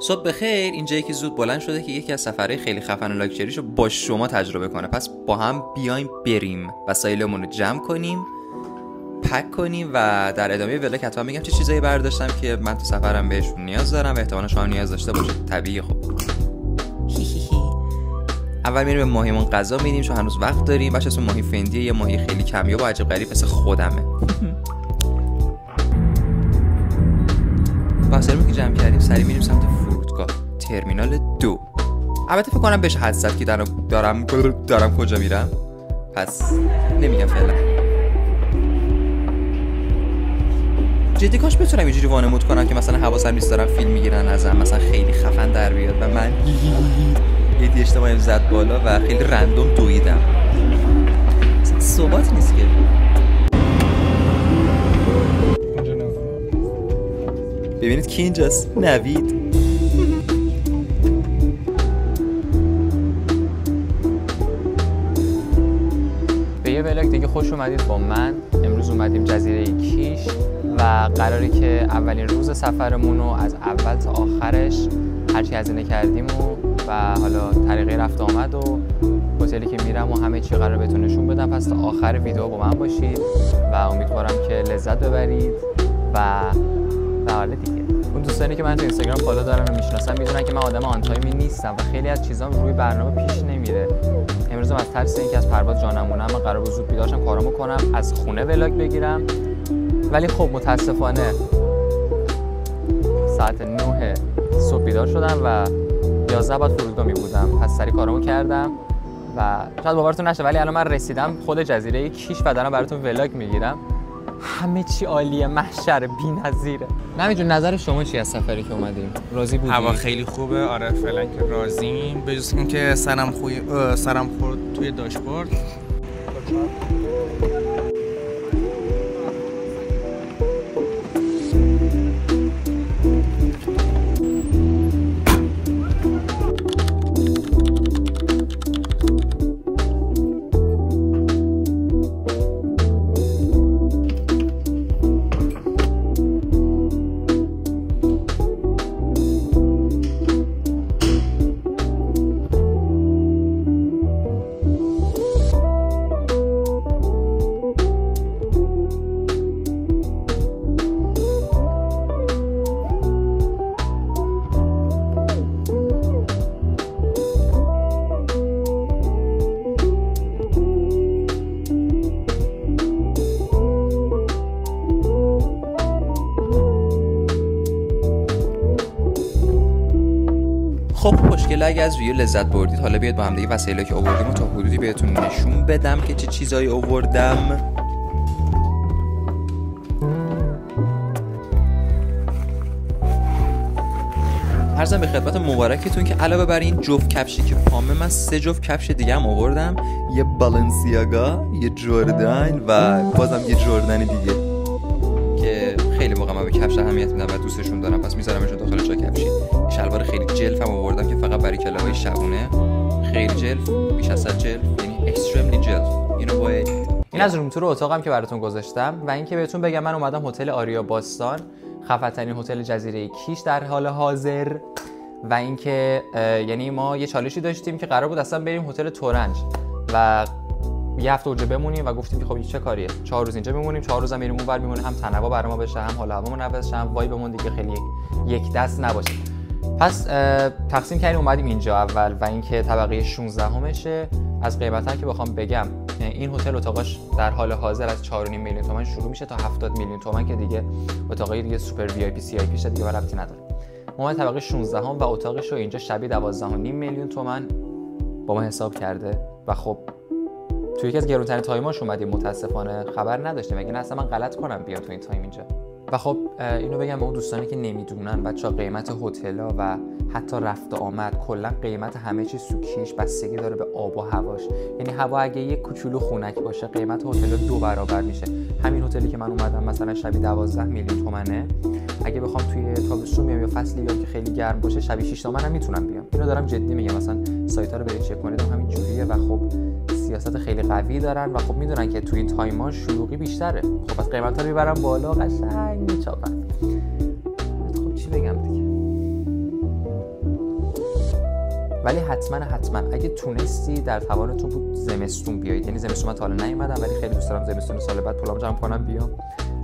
صبح بخیر. اینجا یکی زود بلند شده که یکی از سفرهای خیلی خفن و لاکچریشو با شما تجربه کنه. پس با هم بیایم بریم وسایلمون رو جمع کنیم، پک کنیم و در ادامه ولاگ حتما میگم چه چیزایی برداشتم که من تو سفرم بهشون نیاز دارم و احتمالاً شما نیاز داشته باشید. طبیعیه. خب اول میریم به ماهیمون غذا میدیم چون هنوز وقت داریم. بچه‌ها اسم ماهی فندیه، یه ماهی خیلی کمیاب و عجیب غریب مثل خودمه. واسه که جمع کردیم سری میریم سمت فرودگاه ترمینال 2. البته فکر کنم بهش حد زد که دارم کجا میرم، پس نمیگم فعلا. جدی کاش بتونم یه جوری وانمود کنم که مثلا حواسم نیست دارم فیلم میگیرن ازم، مثلا خیلی خفن در بیاد و من یه اجتماعی زد بالا و خیلی رندوم دویدم. ثبات نیست که. ببینید کی اینجاست. نوید. به یه ولاگ دیگه خوش اومدید با من. امروز اومدیم جزیره کیش و قراره که اولین روز سفرمون رو از اول تا آخرش هرچی هزینه کردیم و حالا طریقه رفت آمد و هتلی که میرم و همه چی قراره بهتون نشون بدم. پس تا آخر ویدیو با من باشید و امیدوارم که لذت ببرید و حالا دیگه اون دوستانی که من تو اینستاگرام فالو دارم و میشناسن میدونن که من آدم آن تایمی نیستم و خیلی از چیزام روی برنامه پیش نمیره. امروز از ترس اینکه از پرواز جا نمونم من قرار بود زود بیدار شم کارامو کنم، از خونه ولاگ بگیرم، ولی خب متاسفانه ساعت 9 صبح بیدار شدم و 11 بعد فرودگاه می بودم. پس سری کارامو کردم و شاید باورتون نشه ولی الان من رسیدم خود جزیره کیش و دارم براتون ولاگ میگیرم. همه چی عالیه، محشر بی‌نظیره. نمی جون نظر شما چی از سفری که اومدیم؟ راضی بودی؟ هوا خیلی خوبه. آره فعلا که راضیم، به جز اینکه سرم خورد توی داشبورد. خب خوشگله، اگه از ویدیو لذت بردید حالا بیاید با هم دیگه وسایلی که آوردیم و تا حدودی بهتون نشون بدم که چه چیزایی آوردم. عرضم به خدمت مبارکتون که علاوه بر این جفت کفشی که پامه، من 3 جفت کفش دیگه هم آوردم. یه بالنسیاگا، یه جردن و بازم یه جردن دیگه که خیلی موقع من به کفش اهمیت میدم و دوستشون دارم، پس میذارمشون داخل جا کفشی. شلوار خیلی جلف هم آوردم که فقط برای کلاهای شبونه. خیلی جلف، بیش از 100 جلف، یعنی اکستریملی جلف. این از روم تور اتاقم که براتون گذاشتم و اینکه بهتون بگم من اومدم هتل آریا باستان، خفن‌ترین هتل جزیره کیش در حال حاضر. و اینکه یعنی ما یه چالشی داشتیم که قرار بود اصلا بریم هتل تورنج و یه هفته اونجا بمونیم و گفتیم که خب چه کاریه، 4 روز اینجا بمونیم، 4 روز هم بریم اونور میمونیم، هم تنوع برام بشه، هم حال هوامون عوض شه، هم وایبمون دیگه خیلی یک دست نباشه. پس تقسیم کردیم اومدیم اینجا اول و اینکه طبقه 16 همشه. از قیمتا که بخوام بگم این هتل اتاقاش در حال حاضر از 4.5 میلیون تومان شروع میشه تا 70 میلیون تومان که دیگه اتاقای دیگه سوپر وی آی پی سی آی پی دیگه ربطی نداره. ما طبقه 16 هم و اتاقش رو اینجا شبیه 12.5 میلیون تومان با ما حساب کرده و خب توی یکی از گرونترین تایماش اومدیم. متاسفانه خبر نداشتیم، اگه نه اصلا من غلط کنم بیام تو این تایم اینجا. و خب اینو بگم به اون دوستانی که نمیدونن، بچه‌ها قیمت هتل‌ها و حتی رفت و آمد کلا قیمت همه چیز سوکیش بستگی داره به آب و هواش. یعنی هوا اگه یک کوچولو خنک باشه قیمت هتل 2 برابر میشه. همین هتلی که من اومدم مثلا شبیه 12 میلیون تومنه، اگه بخوام توی تابستون بیام یا فصلی بیام که خیلی گرم باشه شبیه 6 تومن هم میتونم بیام. اینو دارم جدی میگم، مثلا سایت‌ها رو برید چک کنید همین جوریه و خب سیاست خیلی قوی دارن و خب میدونن که توی این تایما شلوغی بیشتره. خب از قیمتا رو میبرن بالا، قشنگ میچاپن. خب چی بگم دیگه. ولی حتما اگه تونستی در توانتون بود زمستون بیایید. یعنی زمستون من تا حالا نیومدم ولی خیلی دوست دارم زمستون سال بعد پولام جمع کنم بیام.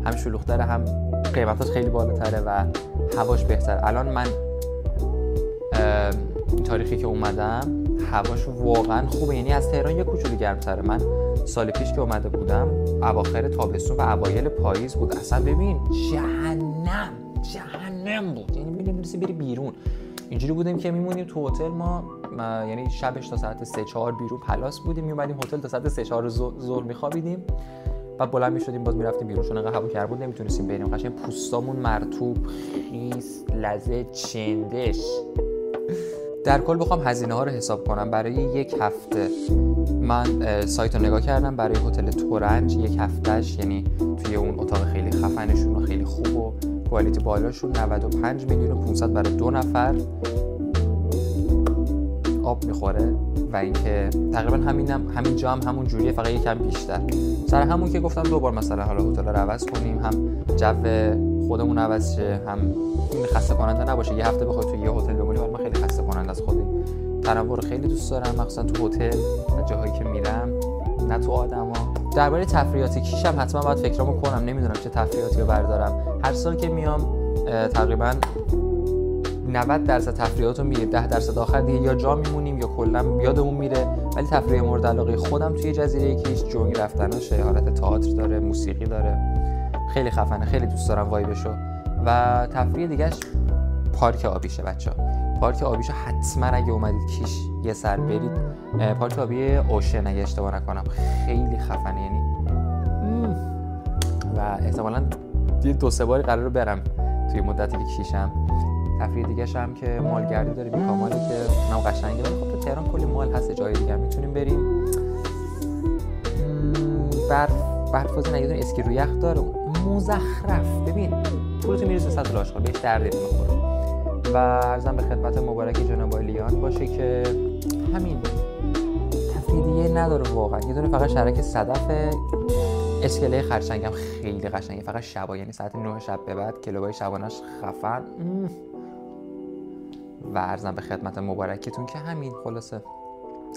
هم شلوغ‌تره، هم قیمتاش خیلی بالاتره و هواش بهتره. الان من این تاریخی که اومدم هواش واقعا خوبه، یعنی از تهران یه کوچولو گرم‌تره. من سال پیش که اومده بودم اواخر تابستون و اوایل پاییز بود، اصلا ببین جهنم بود، یعنی می‌نویسی بری بیرون. اینجوری بودیم که میمونیم تو هتل ما یعنی شبش تا ساعت 3-4 بیرون پلاس بودیم، میومدیم هتل تا ساعت 3-4 ظهر میخوابیدیم، بعد بلند میشدیم باز میرفتیم بیرون، چون انقدر هوا کرد بود نمیتونستیم بریم. قشنگ پوستامون مرطوب، خیس، لزه، چندش. در کل بخوام هزینه ها رو حساب کنم برای یک هفته، من سایت رو نگاه کردم برای هتل تورنج یک هفتهش، یعنی توی اون اتاق خیلی خفنشون و خیلی خوب و کوالیتی بالاشون 95 میلیون و 500 برای 2 نفر آب میخوره و اینکه تقریبا همین جا هم همون جوریه، فقط یکم بیشتر. سر همون که گفتم دوبار مثلا حالا هتل رو عوض کنیم، هم جو خودمون عوض شه، هم خسته کننده نباشه. یه هفته بخوای تو یه هتل بمونی برام خیلی خسته کننده از خودی. تنوع رو خیلی دوست دارم، مخصوصا تو هتل و جاهایی که میرم، نه تو آدما. درباره تفریحات کیشم حتما باید فکرامو کنم، نمیدونم چه تفریحاتی رو بردارم. هر سال که میام تقریبا 90% تفریحات رو میره، 10% آخر دیگه یا جا میمونیم یا کلا یادمون میره. ولی تفریح مورد علاقه خودم توی جزیره کیش جنگ رفتناشه، حالت تئاتر داره، موسیقی داره، خیلی خفنه، خیلی دوست دارم وایبشو. و تفریح دیگهش پارک آبیشه بچه‌ها. پارک آبیشو حتما اگه اومدید کیش یه سر برید. پارک آبی اوشن اگه اشتباه نکنم، خیلی خفنه یعنی و احتمالاً یه 2-3 باری قراره برم توی مدتی که کیشم. تفریح دیگه‌ش هم که مالگردی داره بیکامالی که اونم قشنگه، ولی خب تو تهران کلی مال هست، جای دیگه هم میتونیم بریم. برف نگه دونه اسکی رو یخ داره مزخرف. ببین پولتو میریزه سطح آشغال، بهش دردی نمیخوره. و عرضم به خدمت مبارک جناب لیان باشه که همین تفریح دیگه نداره واقعا. یه دونه فقط شرک صدف، اسکله خرچنگم خیلی قشنگه، فقط شبا، یعنی ساعت 9 شب به بعد کلوبای شبانش خفن. و عرضم به خدمت مبارکتون که همین خلاصه.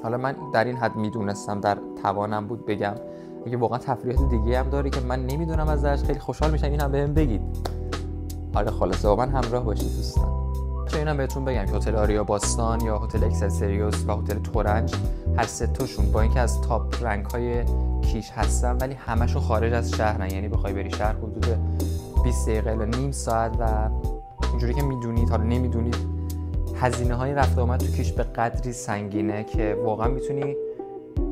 حالا من در این حد میدونستم، در توانم بود بگم. اگه واقعا تفریحات دیگه هم داری که من نمیدونم ازش، خیلی خوشحال میشم این هم بهم بگید. آره خلاصه با من همراه باشید دوستان. چه اینم بهتون بگم که هتل آریا باستان یا هتل اکسلسریوس و هتل تورنج هر سه تاشون با اینکه از تاپ رنک های کیش هستن ولی همشون خارج از شهرن، یعنی بخوای بری شهر حدود 20 دقیقه الی نیم ساعت. و اینجوری که میدونید، حالا نمیدونید، هزینه های رفت و آمد تو کیش به قدری سنگینه که واقعا میتونی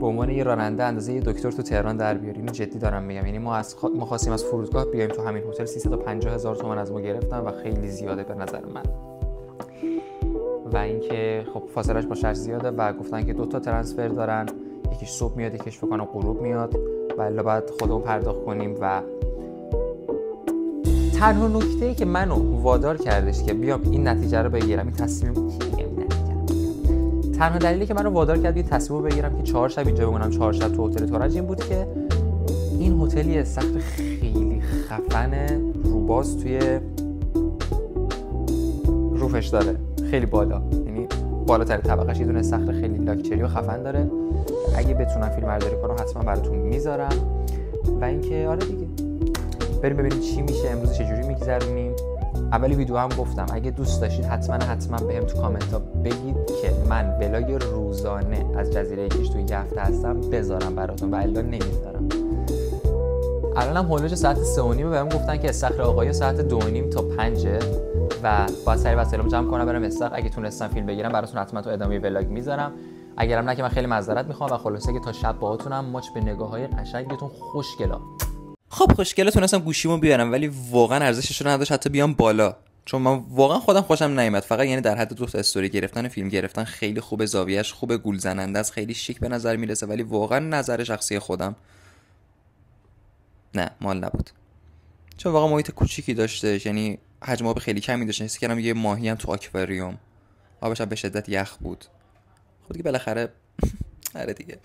به عنوان یه راننده اندازه یه دکتر تو تهران در بیاری. اینو جدی دارم میگم. یعنی ما خواستیم از فرودگاه بیایم تو همین هتل 350,000 تومان از ما گرفتن و خیلی زیاده به نظر من. و اینکه خب فاصلهش با شهر زیاده و گفتن که 2 تا ترانسفر دارن، یکیش صبح میاد یکیش فکر کنم غروب میاد و الا بعد خودمون پرداخت کنیم. و تنها نکته‌ای که منو وادار کردش که بیام این نتیجه رو بگیرم، این تصمیم، تنها دلیلی که منو وادار کرد یه تصمیم رو بگیرم که 4 شب اینجا بمونم، 4 شب تو هتل تورنج این بود که این هتلی سقف خیلی خفن روباز توی روفش داره، خیلی بالا، یعنی بالاتر طبقه‌اش یه دونه صخره خیلی لاکچری و خفن داره. اگه بتونم فیلم برداری کنم حتما براتون میذارم. و اینکه آره دیگه بریم ببینیم چی میشه، امروز چجوری میگذرونیم. اولی ویدیو هم گفتم اگه دوست داشتید حتما بهم تو کامنت ها بگید که من ولاگ روزانه از جزیره کیش تو یه هفته هستم بذارم براتون و الا نمیذارم. الانم هولوش ساعت 3:30 بهم گفتن که استخر آقایی ساعت 2:30 تا 5 و باید سریع وسایلمو جمع کنم برم استخر. اگه تونستم فیلم بگیرم براتون حتما تو ادامه ولاگ میذارم، اگرم نه که من خیلی معذرت میخوام. و خلاصه که تا شب باهاتونم، ماچ به نگاه‌های قشنگتون. خوشگلا. خب خوشگله تونستم گوشیمو بیارم ولی واقعا ارزشش رو نداشت حتی بیام بالا، چون من واقعا خودم خوشم نیومد. فقط یعنی در حد 2 تا استوری گرفتن و فیلم گرفتن خیلی خوبه، زاویه‌اش خوبه، گول زننده است، خیلی شیک به نظر میرسه، ولی واقعا نظر شخصی خودم نه مال نبود، چون واقعا محیط کوچیکی داشته، یعنی حجم آب خیلی کمی داشت. حس کردم یه ماهی هم تو آکواریوم، آبش هم به شدت یخ بود. خب دیگه بالاخره آره دیگه.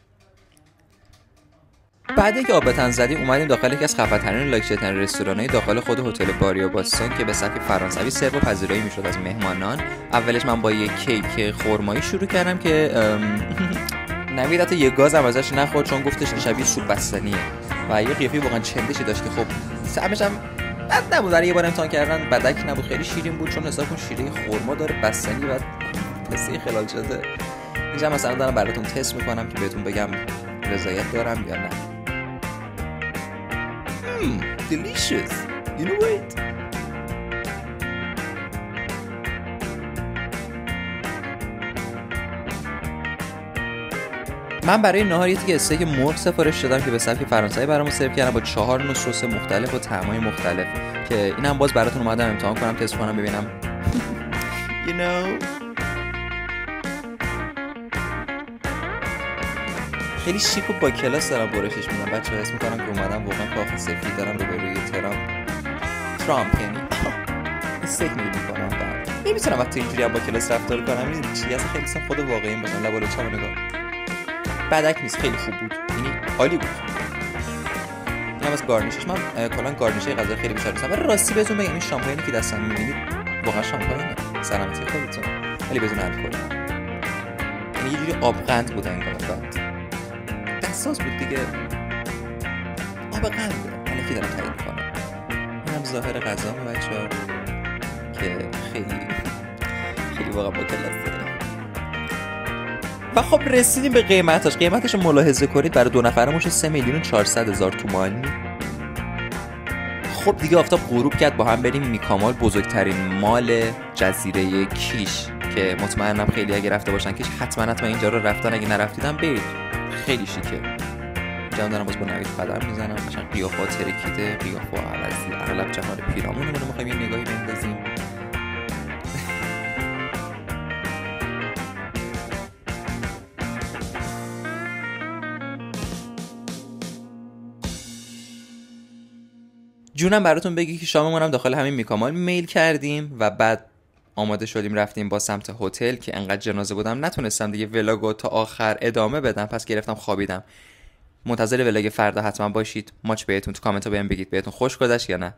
بعد اینکه آب بتن زدیم اومدیم داخل یکی از خفن‌ترین لاکچری‌ترین رستوران‌های داخل خود هتل باریا باستون که به سبک فرانسوی سرو و پذیرایی میشد از مهمانان. اولش من با یک کیک خرمایی شروع کردم که نوید حتی یه گازم ازش نخورد چون گفتش که شبیه سوپ بستنیه و یه قیافه واقعا چندشی داشت که خب طعمش هم بد نبود. برای یه بار امتحان کردن بدک نبود، خیلی شیرین بود چون حساب کن شیره خرما داره بستنی و قصه خلال شده. اینجا مثلا دارم براتون تست میکنم که بهتون بگم رضایت دارم یا نه. delicious. You know what? من برای نهار یه تیکه استیک مرغ سفارش دادم که به سبک فرانسوی برامون سرو کردن با 4 نوع سس مختلف و طعمای مختلف که اینم باز براتون اومدم امتحان کنم، تست کنم ببینم you know. خیلی شیک و با کلاس دارم برشش میدم. بچه‌ها حس می‌کنم که اومدم واقعا کاخ سفید دارم روبروی ترامپ یعنی استیک می‌کنم. بعد نمی‌تونم وقتی اینجوری با کلاس رفتار کنم. این چیزی اصلا خیلی خود واقعی باشم. لبالو چامو نگاه. بدک نیست، خیلی خوب بود. یعنی عالی بود. اینم از گارنیشش. من کلا گارنیشه غذا خیلی بیشتر دوست دارم. ولی راستی بهتون بگم این شامپاینی که دستم می‌بینید واقعا شامپاینه. سلامتی خودتون. ولی بدون الکل. یعنی یه جوری آبقند بود انگار. احساس بود دیگه آب قنده. الکی دارم تایید میکنم. اینم ظاهر غذامه بچه‌ها که خیلی واقعا با کلاس داره. و خب رسیدیم به قیمتش. قیمتش رو ملاحظه کنید. برای 2 نفرمون 3,400,000 تومان. خب دیگه آفتاب غروب کرد، با هم بریم میکامال، بزرگترین مال جزیره کیش که مطمئنم خیلی اگه رفته باشن کیش حتما اینجا رو رفتن، اگه نرفتیدم برید. خیلی شیکه. جام دارم باز با نوید قدم میزنم چون قیافه ترکیده، قیافه عوضی، اغلب جهان پیرامون رو میخوایم یه نگاهی بندازیم. جونم براتون بگی که شاممون هم داخل همین میکامال میل کردیم و بعد آماده شدیم رفتیم با سمت هتل که انقدر جنازه بودم نتونستم دیگه ولاگو تا آخر ادامه بدم، پس گرفتم خوابیدم. منتظر ولاگ فردا حتما باشید. ماچ بهتون تو کامنت ها بهم بگید بهتون خوش گذشت یا نه.